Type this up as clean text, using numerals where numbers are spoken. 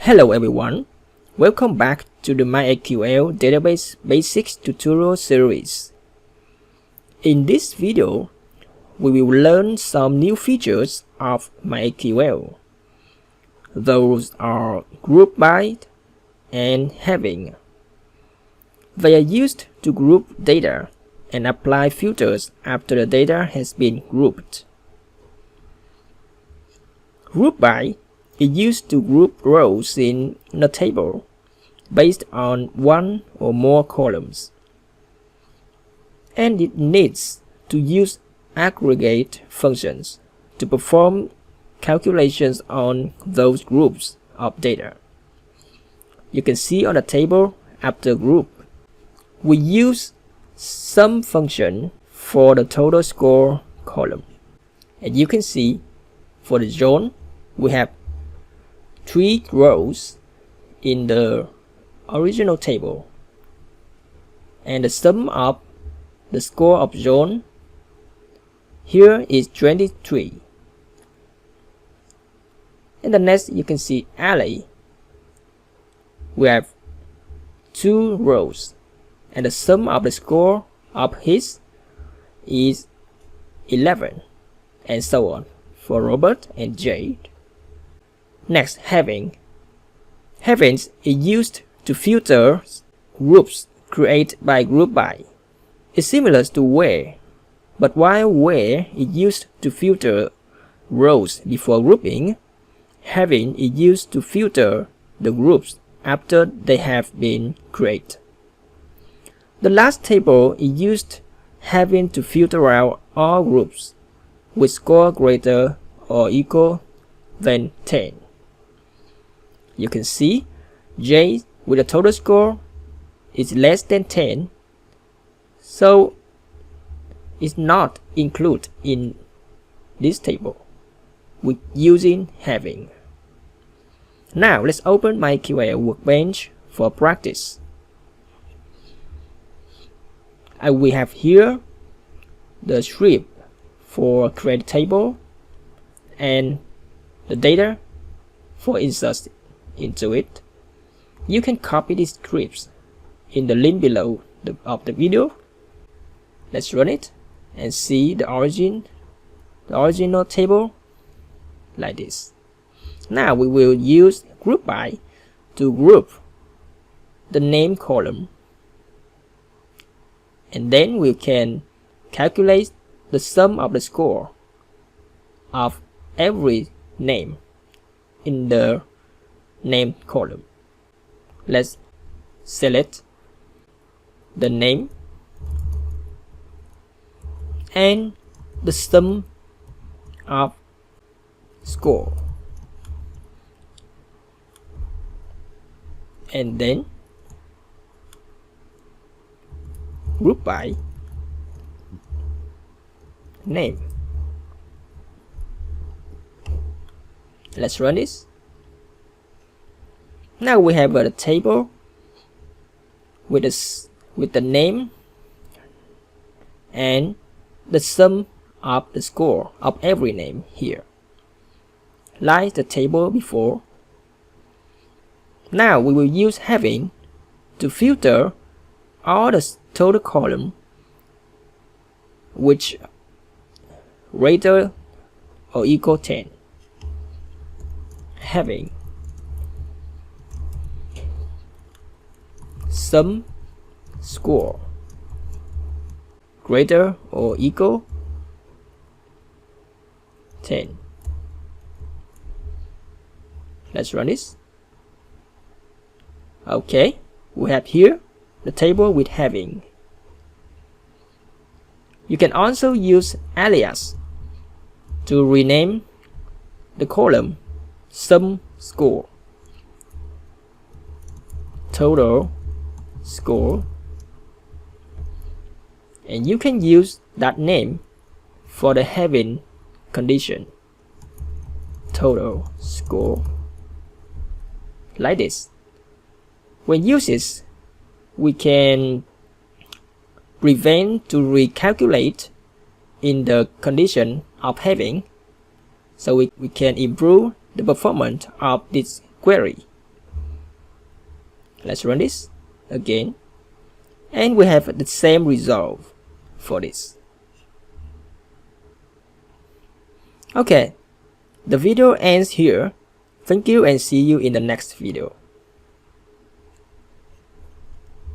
Hello everyone, welcome back to the MySQL Database Basics tutorial series. In this video, we will learn some new features of MySQL. Those are group by and having. They are used to group data and apply filters after the data has been grouped. Group by is used to group rows in a table based on one or more columns, and it needs to use aggregate functions to perform calculations on those groups of data. You can see on the table after group, we use sum function for the total score column, and you can see for the zone we have 3 rows in the original table, and the sum of the score of zone here is 23. In the next, you can see alley. We have 2 rows, and the sum of the score of his is 11, and so on for Robert and Jade. Next, having. Havings is used to filter groups created by group by. It's similar to where, but while where is used to filter rows before grouping, having is used to filter the groups after they have been created. The last table is used having to filter out all groups with score greater or equal than 10. You can see J with a total score is less than 10, so it's not included in this table with using having. Now let's open MySQL Workbench for practice. We have here the script for create table and the data for insert into it. You can copy these scripts in the link below of the video. Let's run it and see the original table like this. Now we will use group by to group the name column, and then we can calculate the sum of the score of every name in the name column. Let's select the name and the sum of score, and then group by name. Let's run this. Now we have a table with the name and the sum of the score of every name here, like the table before. Now we will use having to filter all the total column which greater or equal 10. Having sum score greater or equal 10. Let's run this. Okay, we have here the table with having. You can also use alias to rename the column sum score, total score, and you can use that name for the having condition, total score, like this. When used this, we can prevent to recalculate in the condition of having, so we can improve the performance of this query. Let's run this again, and we have the same result for this. Okay, the video ends here. Thank you and see you in the next video.